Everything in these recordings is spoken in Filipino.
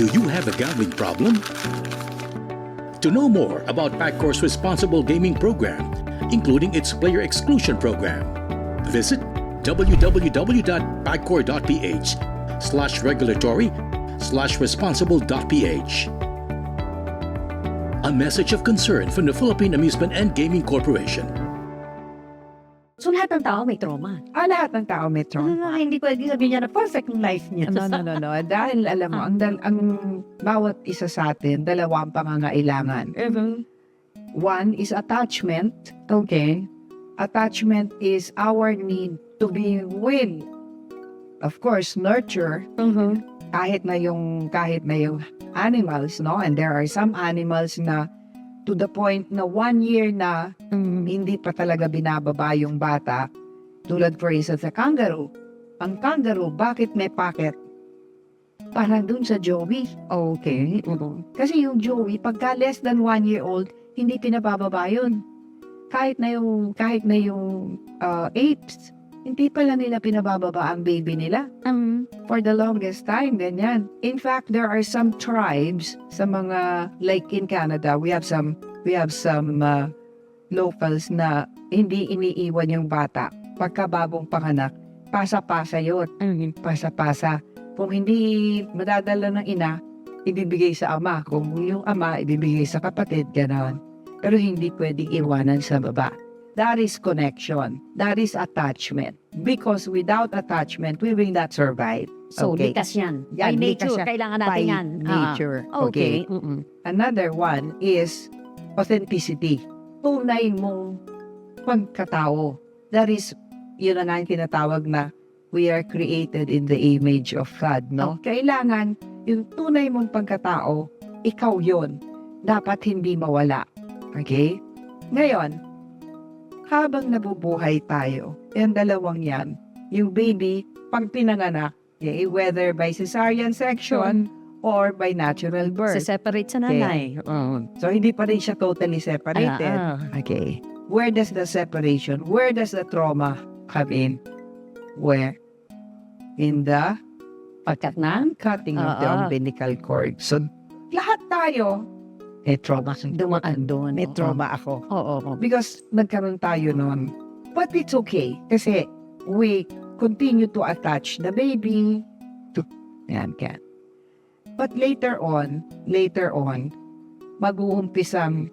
Do you have a gambling problem? To know more about Paccor's responsible gaming program, including its player exclusion program, visit www.pacor.ph/regulatory/responsible.ph. A message of concern from the Philippine Amusement and Gaming Corporation. So lahat ng tao may trauma. Lahat ng tao may trauma. Hindi pwede sabihin niya na perfect yung life niya. No. Dahil alam mo, ang bawat isa sa atin, dalawang pangangailangan. One is attachment. Okay? Attachment is our need to be with, of course, nurture. Kahit na yung animals, no? And there are some animals na to the point na 1 year na hindi pa talaga binababa yung bata. Tulad for instance sa kangaroo. Ang kangaroo, bakit may pocket? Para dun sa joey. Okay. Kasi yung joey, pagka less than 1 year old, hindi pinabababa yun. Kahit na yung apes, hindi pala nila pinabababa ang baby nila. For the longest time, ganyan. In fact, there are some tribes sa mga, like in Canada, we have some locals na hindi iniiwan yung bata. Pagka bagong panganak, pasa-pasa yun. Pasa-pasa. Kung hindi madadala ng ina, ibibigay sa ama. Kung yung ama, ibibigay sa kapatid, gano'n. Pero hindi pwedeng iwanan sa baba. That is connection. That is attachment. Because without attachment, we will not survive. So, Okay. likas yan. Yan, By likas nature, yan. kailangan natin By yan. nature. Okay. Another one is authenticity. Tunay mong pagkatao. That is, yun na nga yung tinatawag na we are created in the image of God, no? Kailangan, yung tunay mong pagkatao, ikaw yun. Dapat hindi mawala. Okay? Ngayon, habang nabubuhay tayo, yung dalawang yan, yung baby, pag pinanganak, okay, whether by cesarean section or by natural birth. Separate sa nanay. So, hindi pa rin siya totally separated. Okay. Where does the separation, where does the trauma come in? Where? In the cutting of the umbilical cord. So, lahat tayo, may trauma. Dumaan doon. May trauma ako. Oo. Because nagkaroon tayo noon. But it's okay. Kasi we continue to attach the baby to yan. But later on, mag-uumpisang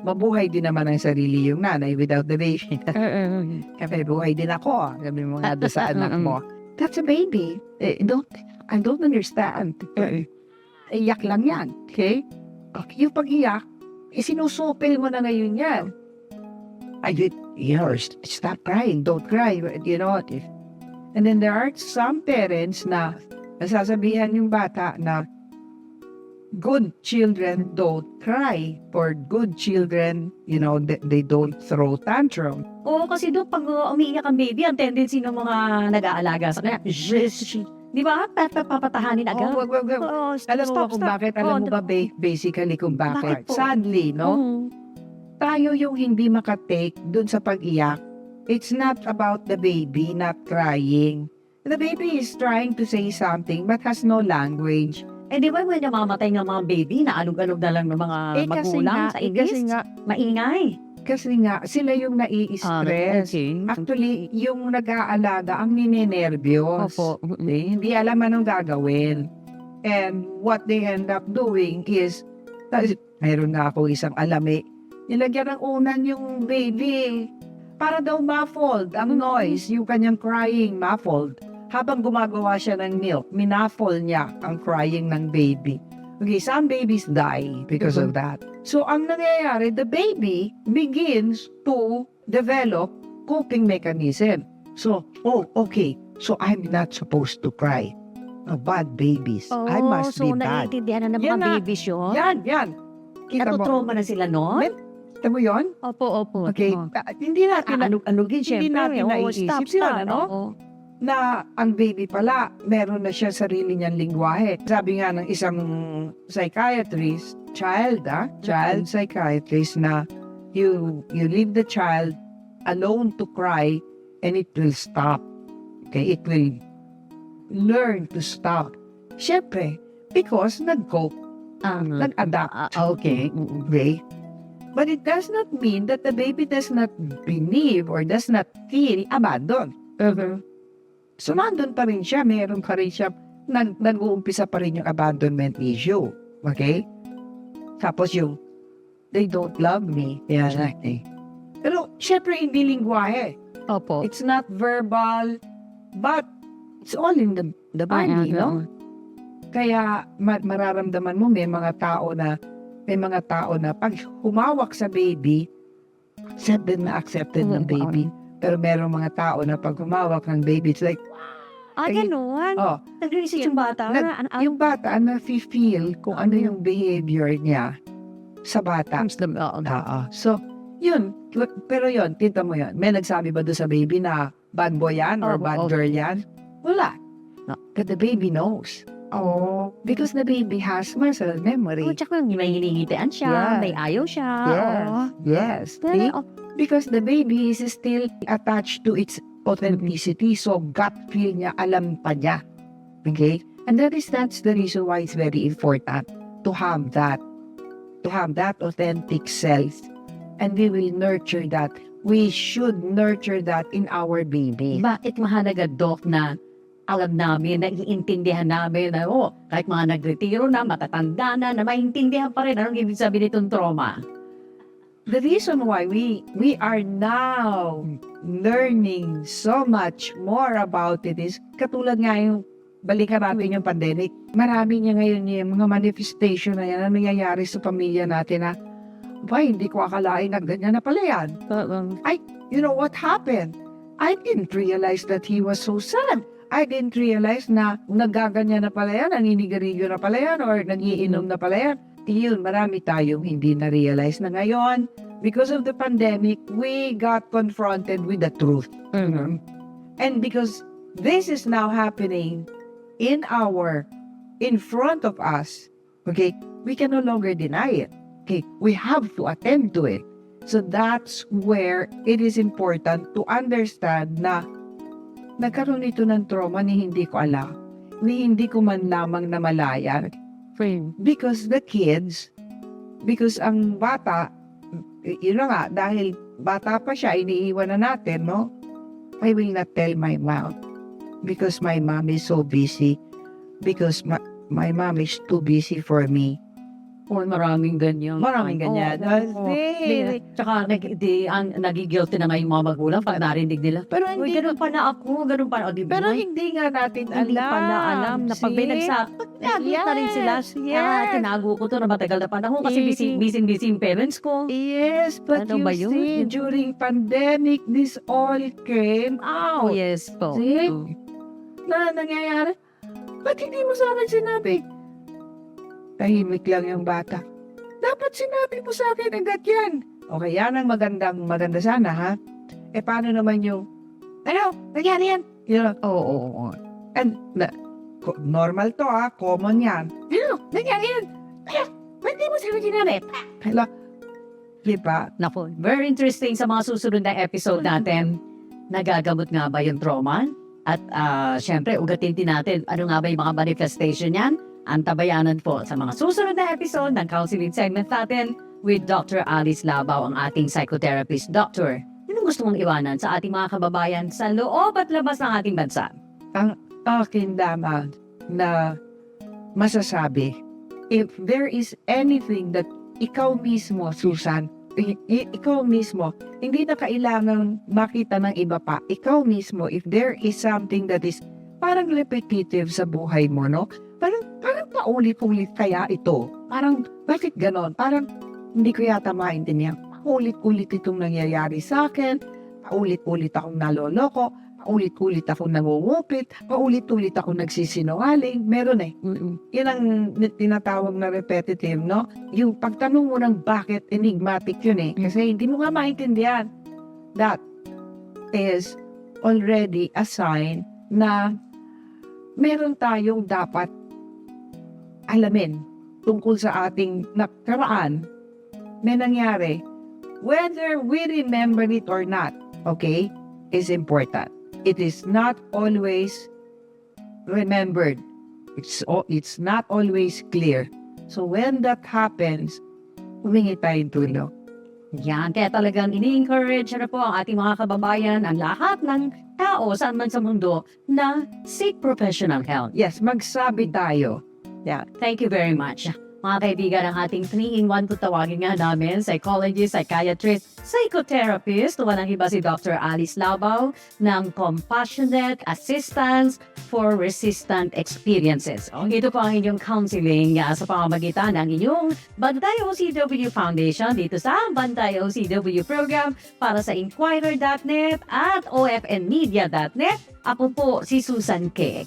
mabuhay din naman ang sarili yung nanay without the baby. Kasi buhay din ako. Sabi mo nga doon sa anak mo. That's a baby. I don't understand. Iyak lang yan. Okay? Yung pag-iyak, sinusupil mo na ngayon yan. Stop crying. Don't cry. You know what? And then there are some parents na nasasabihan yung bata na good children don't cry, or good children, you know, they don't throw tantrum. Oo, kasi doon pag umiiyak ang baby, ang tendency ng mga nag-aalaga sa kanya, di ba? Papatahanin agad. Wag. Alam mo kung bakit? Alam mo ba basically kung bakit? Bakit po? Sadly, no? Tayo yung hindi makatake dun sa pag-iyak. It's not about the baby not crying. The baby is trying to say something but has no language. Eh di ba when namamatay ng mga baby, naalog-alog na lang ng mga magulang sa Kasi inis? nga, Maingay. sila yung nai-stress. Actually, yung nag-aalaga, ang ninenervyos. Hindi alam anong gagawin. And what they end up doing is, mayroon na ako isang alami, nilagyan ng unan yung baby. Para daw muffled ang noise, yung kanyang crying muffled. Habang gumagawa siya ng milk, minaffle niya ang crying ng baby. Okay, some babies die because of that. So, ang nangyayari, the baby begins to develop coping mechanism. So, okay. So, I'm not supposed to cry. Bad babies. I must be so bad. naiintindihan na ng Yan mga na. babies yun? Yan. Kita mo. Natutrauma na sila noon? Kita mo yun? Opo. Okay. Hindi natin Alog-alogin, hindi syempre. natin Oo, naiisip yun, ano? Oo. Na ang baby pala, meron na siya sarili niyang lingwahe. Sabi nga ng isang psychiatrist, child psychiatrist na you leave the child alone to cry and it will stop. Okay, it will learn to stop. Siyempre, because nag-cope, nag-adapt. Okay. Okay? But it does not mean that the baby does not believe or does not feel abandoned. So, nandun pa rin siya. Meron pa rin siya. Nag-uumpisa pa rin yung abandonment issue. Okay? Tapos yung, they don't love me. Yeah, exactly. Pero, syempre, hindi lingwahe. Opo. It's not verbal, but it's all in the body, no? Kaya, mararamdaman mo, may mga tao na pag humawak sa baby, accepted ng baby. Pero merong mga tao na pag humawak ng baby, it's like, Ganun. oh, Nag-research yung bata. yung bata na-feel kung ano yung behavior niya sa bata. So, yun. Pero yun, tita mo yun. May nagsabi ba doon sa baby na bad boy yan or bad girl yan? Wala. But the baby knows. Oh, because the baby has muscle memory. Tsaka yung may hinihitian siya, Yeah. may ayaw siya. Yes. See? Because the baby is still attached to its authenticity. So, gut feel niya, alam pa niya. Okay? And that's the reason why it's very important to have that authentic self. And we will nurture that. We should nurture that in our baby. Bakit mahalaga, Doc, na alam namin, naiintindihan namin na, kahit mga nagretiro na, matatanda na maintindihan pa rin anong ibig sabihin itong trauma. The reason why we are now learning so much more about it is, katulad nga yung, balikan natin yung pandemic, marami niya ngayon yung mga manifestation na yan na nangyayari sa pamilya natin na, hindi ko akalain na ganyan na pala yan. You know what happened? I didn't realize that he was so sad. I didn't realize na nagaganyan na pala yan, naninigarilyo na pala yan, or nagiinom na pala yan. Yun, marami tayong hindi na-realize na ngayon, because of the pandemic, we got confronted with the truth. And because this is now happening in front of us, okay, we can no longer deny it. Okay, we have to attend to it. So that's where it is important to understand na nagkaroon ito ng trauma ni hindi ko alam, ni hindi ko man lamang namalayan. Because ang bata, yun na nga, dahil bata pa siya, iniiwan na natin, no? I will not tell my mom because my mom is so busy, because my mom is too busy for me. Maraming ganyan. Tsaka nagigilty na nga yung mga magulang pag narinig nila. Pero Uy, ganun pa na ako, ganun pa na. Pero hindi nga natin alam. Hindi pa na alam na pag may na rin sila. Tinago ko to na matagal na panahon kasi busy yung parents ko. Yes, but Ano you ba yun? see, during pandemic, this all came out. Yes po. See? Na nangyayari, ba't hindi mo sa akin sinabi? Tahimik lang yung bata. Dapat sinabi mo sa akin agad yan. Okay, yan ang maganda sana, ha? Paano naman yung, nangyari yan? Oo. And, normal to, ha? Common yan. Nangyari yan? Ba't di mo sabi sinabi? Diba? Naku, very interesting sa mga susunod na episode natin. Nagagamot nga ba yung trauma? At syempre, ugatin din natin ano nga ba yung mga manifestation yan? Antabayanan po sa mga susunod na episode ng counseling segment natin with Dr. Alice Labao, ang ating psychotherapist. Doctor, anong gusto mong iwanan sa ating mga kababayan sa loob at labas ng ating bansa? Ang akin lamang na masasabi, if there is anything that ikaw mismo, Susan, ikaw mismo, hindi na kailangan makita ng iba pa. Ikaw mismo, if there is something that is parang repetitive sa buhay mo, no? Parang paulit-ulit kaya ito. Parang, bakit ganon? Parang, hindi ko yata maintindihan. Paulit-ulit itong nangyayari sa akin. Paulit-ulit akong naloloko. Paulit-ulit akong nangungupit. Paulit-ulit akong nagsisinungaling. Meron eh. Yun ang tinatawag na repetitive, no? Yung pagtanong mo ng bakit, enigmatic yun eh. Kasi hindi mo nga maintindihan. That is already a sign na meron tayong dapat alamin tungkol sa ating nakaraan. May nangyari. Whether we remember it or not, okay, is important. It is not always remembered. It's not always clear. So when that happens, humingi tayong tulong. Yan, kaya talagang ini-encourage na po ang ating mga kababayan, ang lahat ng tao saan man sa mundo na seek professional help. Yes, magsabi tayo. Yeah, thank you very much. Mga kaibigan, ang ating 3-in-1 kung tawagin nga namin, psychologist, psychiatrist, psychotherapist, walang iba si Dr. Alice Labaw ng Compassionate Assistance for Resistant Experiences. Ito po ang inyong counseling sa pamamagitan ng inyong Bantay OCW Foundation dito sa Bantay OCW Program para sa Inquirer.net at OFNmedia.net. Ako po si Susan K.